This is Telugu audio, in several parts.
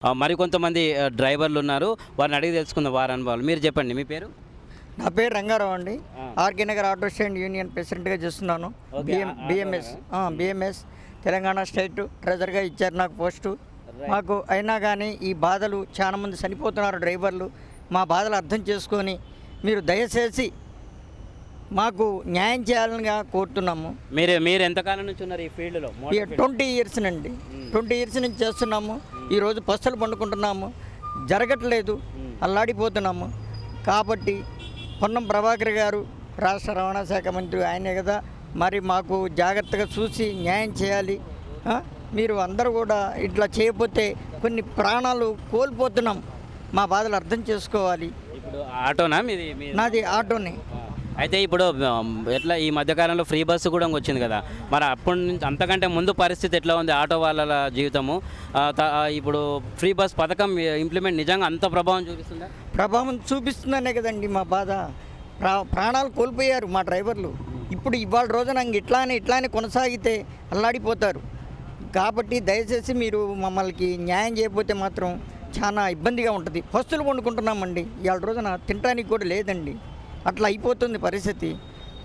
మరికొంతమంది డ్రైవర్లు ఉన్నారు. వారిని అడిగి తెలుసుకుందాం వారి అనుభవాలు. మీరు చెప్పండి, మీ పేరు? నా పేరు రంగారావు అండి. RK Nagar auto stand union ప్రెసిడెంట్గా చేస్తున్నాను. బిఎంఎస్ తెలంగాణ స్టేట్ ట్రెజర్గా ఇచ్చారు నాకు పోస్టు. మాకు అయినా కానీ ఈ బాధలు చాలా మంది చనిపోతున్నారు డ్రైవర్లు. మా బాధలు అర్థం చేసుకొని మీరు దయచేసి మాకు న్యాయం చేయాలని కోరుతున్నాము. మీరు ఎంతకాలం నుంచి ఉన్నారు ఈ ఫీల్డ్లో? 20 ఇయర్స్ నుండి 20 ఇయర్స్ నుంచి చేస్తున్నాము. ఈరోజు పస్తులు పండుకుంటున్నాము, జరగట్లేదు, అల్లాడిపోతున్నాము. కాబట్టి పొన్నం ప్రభాకర్ గారు రాష్ట్ర రవాణా శాఖ మంత్రి ఆయనే కదా, మరి మాకు జాగ్రత్తగా చూసి న్యాయం చేయాలి. మీరు అందరూ కూడా ఇట్లా చేయకపోతే కొన్ని ప్రాణాలు కోల్పోతున్నాం. మా బాధలు అర్థం చేసుకోవాలి. ఇప్పుడు ఆటోనా మీది? నాది ఆటోనే. అయితే ఇప్పుడు ఎట్లా ఈ మధ్యకాలంలో ఫ్రీ బస్సు కూడా వచ్చింది కదా, మరి అప్పటి నుంచి అంతకంటే ముందు పరిస్థితి ఎట్లా ఉంది ఆటో వాళ్ళ జీవితము? ఇప్పుడు ఫ్రీ బస్ పథకం ఇంప్లిమెంట్ నిజంగా అంత ప్రభావం చూపిస్తుందా? ప్రభావం చూపిస్తుందనే కదండి మా బాధ. ప్రాణాలు కోల్పోయారు మా డ్రైవర్లు. ఇప్పుడు ఇవాళ రోజున ఇట్లానే కొనసాగితే అల్లాడిపోతారు. కాబట్టి దయచేసి మీరు మమ్మల్ని న్యాయం చేయకపోతే మాత్రం చాలా ఇబ్బందిగా ఉంటుంది. పస్తులు వండుకుంటున్నామండి, ఇవాళ రోజున తినడానికి కూడా లేదండి. అట్లా అయిపోతుంది పరిస్థితి.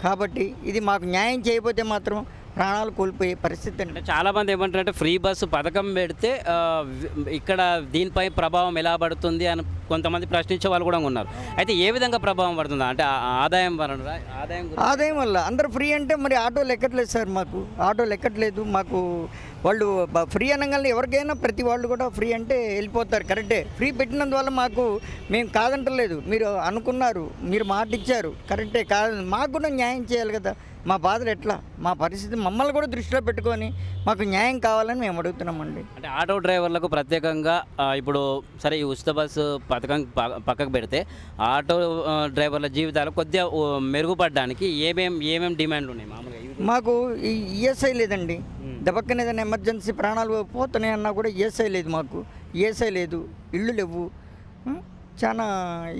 కాబట్టి ఇది మాకు న్యాయం చేయకపోతే మాత్రం ప్రాణాలు కోల్పోయే పరిస్థితి అండి. చాలామంది ఏమంటారంటే ఫ్రీ బస్సు పథకం పెడితే ఇక్కడ దీనిపై ప్రభావం ఎలా పడుతుంది అని కొంతమంది ప్రశ్నించే వాళ్ళు కూడా ఉన్నారు. అయితే ఏ విధంగా ప్రభావం పడుతుందా? అంటే ఆదాయం ఆదాయం వల్ల అందరూ ఫ్రీ అంటే మరి ఆటోలు ఎక్కట్లేదు సార్. మాకు ఆటోలు ఎక్కట్లేదు. మాకు వాళ్ళు ఫ్రీ అనగానే ఎవరికైనా ప్రతి వాళ్ళు కూడా ఫ్రీ అంటే వెళ్ళిపోతారు. కరెక్టే, ఫ్రీ పెట్టినందువల్ల మాకు మేము కాదంటలేదు. మీరు అనుకున్నారు, మీరు మాట ఇచ్చారు, కరెక్టే. కాదు, మాకు కూడా న్యాయం చేయాలి కదా. మా బాధలు ఎట్లా, మా పరిస్థితి మమ్మల్ని కూడా దృష్టిలో పెట్టుకొని మాకు న్యాయం కావాలని మేము అడుగుతున్నామండి. అంటే ఆటో డ్రైవర్లకు ప్రత్యేకంగా ఇప్పుడు సరే ఈ ఉచిత బస్సు పథకం పక్కకు పెడితే ఆటో డ్రైవర్ల జీవితాలు కొద్దిగా మెరుగుపడడానికి ఏమేమి డిమాండ్లు ఉన్నాయి మామూలుగా? మాకు ఈ ఈఎస్ఐ లేదండి. దెబ్బక్కన ఏదైనా ఎమర్జెన్సీ ప్రాణాలు పోతున్నాయి అన్నా కూడా ఈఎస్ఐ లేదు. మాకు ఈఎస్ఐ లేదు, ఇళ్ళు లేవు, చాలా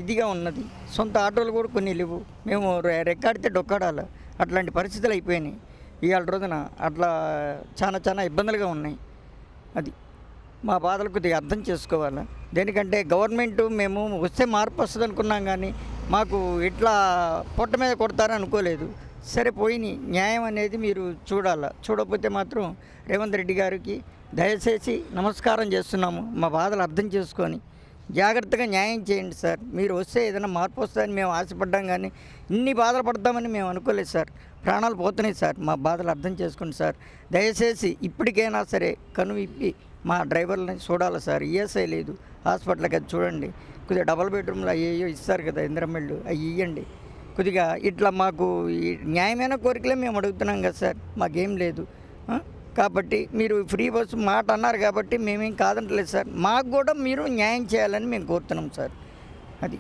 ఇదిగా ఉన్నది. సొంత ఆటోలు కూడా కొన్ని లేవు. మేము రెక్కాడితే డొక్కాడాలి, అట్లాంటి పరిస్థితులు అయిపోయినాయి ఇవాళ రోజున. అట్లా చాలా ఇబ్బందులుగా ఉన్నాయి. అది మా బాధలు కొద్దిగా అర్థం చేసుకోవాలి. దేనికంటే గవర్నమెంట్ మేము వస్తే మార్పు వస్తుంది అనుకున్నాం, కానీ మాకు ఇట్లా పొట్ట మీద కొడతారని అనుకోలేదు. సరే పోయినాయి, న్యాయం అనేది మీరు చూడాలి. చూడకపోతే మాత్రం రేవంత్ రెడ్డి గారికి దయచేసి నమస్కారం చేస్తున్నాము. మా బాధలు అర్థం చేసుకొని జాగ్రత్తగా న్యాయం చేయండి సార్. మీరు వస్తే ఏదైనా మార్పు వస్తుందని మేము ఆశపడ్డాం, కానీ ఇన్ని బాధలు పడతామని మేము అనుకోలేదు సార్. ప్రాణాలు పోతున్నాయి సార్. మా బాధలు అర్థం చేసుకోండి సార్. దయచేసి ఇప్పటికైనా సరే కను ఇప్పి మా డ్రైవర్లని చూడాలి సార్. ఈఎస్ఐ లేదు, హాస్పిటల్కి అది చూడండి. కొద్దిగా డబుల్ బెడ్రూమ్లో అయ్యో ఇస్తారు కదా ఇందిరమ్మిళ్ళు, అవి ఇవ్వండి. కొద్దిగా ఇట్లా మాకు ఈ న్యాయమైన కోరికలే మేము అడుగుతున్నాం కదా సార్. మాకేం లేదు. కాబట్టి మీరు ఫ్రీ బస్సు మాట అన్నారు కాబట్టి మేమేం కాదంటలేదు సార్. మాకు కూడా మీరు న్యాయం చేయాలని మేము కోరుతున్నాం సార్. అది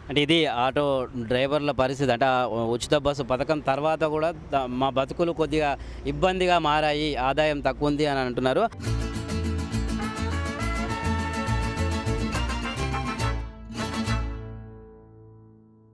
అంటే ఇది ఆటో డ్రైవర్ల పరిస్థితి. అంటే ఉచిత బస్సు పథకం తర్వాత కూడా మా బతుకులు కొద్దిగా ఇబ్బందిగా మారాయి, ఆదాయం తక్కువ ఉంది అని అంటున్నారు.